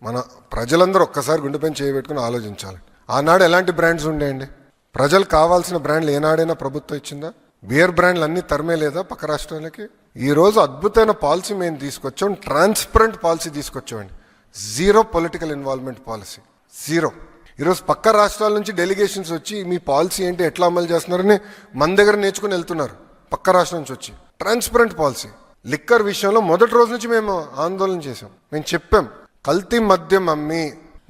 మన ప్రజలందరూ ఒక్కసారి గుండెపైన చేయబెట్టుకుని ఆలోచించాలి. ఆనాడు ఎలాంటి బ్రాండ్స్ ఉండేయండి? ప్రజలు కావాల్సిన బ్రాండ్లు ఏనాడైనా ప్రభుత్వం ఇచ్చిందా? బియర్ బ్రాండ్లు అన్నీ తరిమే లేదా పక్క రాష్ట్రాలకి? ఈరోజు అద్భుతమైన పాలసీ మేము తీసుకొచ్చాం, ట్రాన్స్పరెంట్ పాలసీ తీసుకొచ్చామండి. Zero political involvement policy, zero. ఈరోజు పక్క రాష్ట్రాల నుంచి డెలిగేషన్స్ వచ్చి మీ పాలసీ ఏంటి, ఎట్లా అమలు చేస్తున్నారని మన దగ్గర నేర్చుకుని వెళ్తున్నారు. పక్క రాష్ట్రం నుంచి వచ్చి ట్రాన్స్పరెంట్ పాలసీ. లిక్కర్ విషయంలో మొదటి రోజు నుంచి మేము ఆందోళన చేసాం. మేము చెప్పాం, కల్తీ మద్యం అమ్మి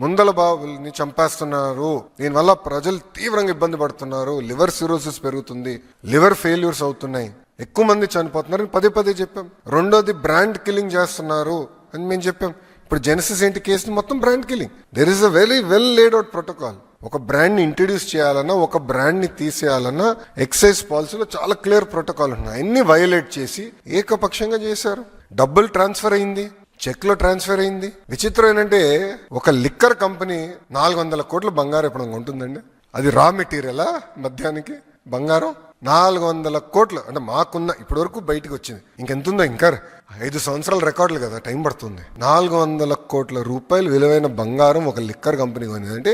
ముందల బాబుల్ని చంపేస్తున్నారు, దీనివల్ల ప్రజలు తీవ్రంగా ఇబ్బంది పడుతున్నారు, లివర్ సిరోసిస్ పెరుగుతుంది, లివర్ ఫెయిల్యూర్స్ అవుతున్నాయి, ఎక్కువ మంది చనిపోతున్నారు అని పదే పదే చెప్పాం. రెండోది బ్రాండ్ కిల్లింగ్ చేస్తున్నారు అని మేము చెప్పాం. ఇప్పుడు జెనసిస్ ఏంటి కేసుని మొత్తం brand killing. There is a very well laid out protocol. ఒక బ్రాండ్ని ఇంట్రడ్యూస్ చేయాలన్నా, ఒక బ్రాండ్ని తీసేయాలన్నా ఎక్సైజ్ పాలసీలో చాలా క్లియర్ ప్రోటోకాల్ ఉన్నాయి. అన్ని వైలేట్ చేసి ఏకపక్షంగా చేశారు. డబ్బులు ట్రాన్స్ఫర్ అయింది, చెక్ లో ట్రాన్స్ఫర్ అయింది. విచిత్రం ఏంటంటే ఒక లిక్కర్ కంపెనీ 400 కోట్ల బంగారం ఇప్పుడు ఉంటుందండి. అది రా మెటీరియలా మద్యానికి బంగారం 400 కోట్లు అంటే మాకున్న ఇప్పటి వరకు బయటకు వచ్చింది. ఇంకెంతుందో ఇంకా 5 సంవత్సరాల రికార్డులు కదా, టైం పడుతుంది. 400 కోట్ల రూపాయలు విలువైన బంగారం ఒక లిక్కర్ కంపెనీ కొనింది అంటే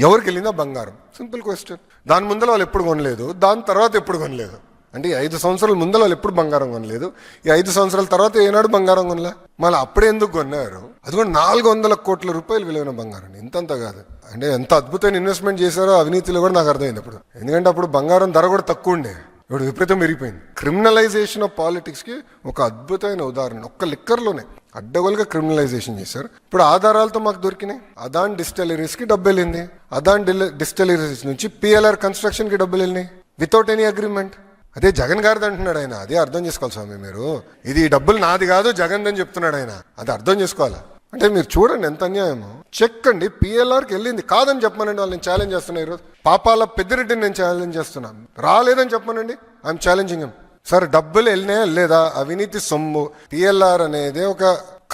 ఎవరికి వెళ్ళిందా బంగారం? Simple question. దాని ముందర వాళ్ళు ఎప్పుడు కొనలేదు, దాని తర్వాత ఎప్పుడు కొనలేదు. అంటే 5 సంవత్సరాల ముందర వాళ్ళు ఎప్పుడు బంగారం కొనలేదు, ఈ 5 సంవత్సరాల తర్వాత ఏనాడు బంగారం కొనలే. మళ్ళీ అప్పుడే ఎందుకు కొన్నారు? అది కూడా 400 కోట్ల రూపాయలు విలువైన బంగారం. ఇంతంత కాదు. అంటే ఎంత అద్భుతమైన ఇన్వెస్ట్మెంట్ చేశారో అవినీతిలో కూడా నాకు అర్థమైంది అప్పుడు. ఎందుకంటే అప్పుడు బంగారం ధర కూడా తక్కువ ఉండే, ఇప్పుడు విపరీతం పెరిగిపోయింది. క్రిమినలైజేషన్ ఆఫ్ పాలిటిక్స్ కి ఒక అద్భుతమైన ఉదాహరణ. ఒక్క లిక్కర్లోనే అడ్డగోలుగా క్రిమినలైజేషన్ చేశారు. ఇప్పుడు ఆధారాలతో మాకు దొరికినాయి. అదాన్ డిస్టిలరీస్ కి డబ్బు వెళ్ళింది, అదాన్ డిస్టిలరీస్ నుంచి పిఎల్ఆర్ కన్స్ట్రక్షన్ కి డబ్బులు వెళ్ళినాయి వితౌట్ ఎనీ అగ్రిమెంట్. అదే జగన్ గారిది అంటున్నాడు ఆయన. అదే అర్థం చేసుకోవాలి స్వామి మీరు. ఇది డబ్బులు నాది కాదు జగన్ అని చెప్తున్నాడు ఆయన. అది అర్థం చేసుకోవాలా? అంటే మీరు చూడండి ఎంత అన్యాయమో. చెక్ అండి పిఎల్ఆర్కి వెళ్ళింది, కాదని చెప్పమనండి. వాళ్ళు నేను ఛాలెంజ్ చేస్తున్నా ఈరోజు. పాపాల పెద్దిరెడ్డిని నేను ఛాలెంజ్ చేస్తున్నాను, రాలేదని చెప్పమనండి. I'm challenging him. సార్ డబ్బులు వెళ్ళినాయా లేదా? అవినీతి సొమ్ము. పిఎల్ఆర్ అనేది ఒక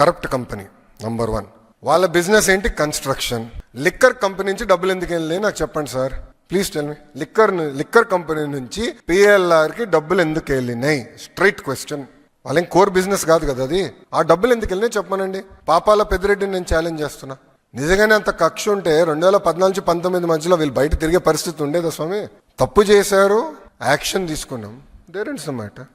కరప్ట్ కంపెనీ నంబర్ 1. వాళ్ళ బిజినెస్ ఏంటి? కన్స్ట్రక్షన్. లిక్కర్ కంపెనీ నుంచి డబ్బులు ఎందుకు వెళ్ళినాయి నాకు చెప్పండి sir, please tell me. Liquor company నుంచి పిఎల్ఆర్ కి డబ్బులు ఎందుకు వెళ్ళినాయి? Straight question. వాళ్ళేం కోర్ బిజినెస్ కాదు కదా అది. ఆ డబ్బులు ఎందుకు వెళ్ళినాయి చెప్పమనండి. పాపాల పెద్దిరెడ్డిని నేను ఛాలెంజ్ చేస్తున్నా. నిజంగానే అంత కక్ష ఉంటే 2014 నుంచి 19 మధ్యలో వీళ్ళు బయట తిరిగే పరిస్థితి ఉండేదా స్వామి? తప్పు చేశారు, యాక్షన్ తీసుకున్నాం. There is the matter.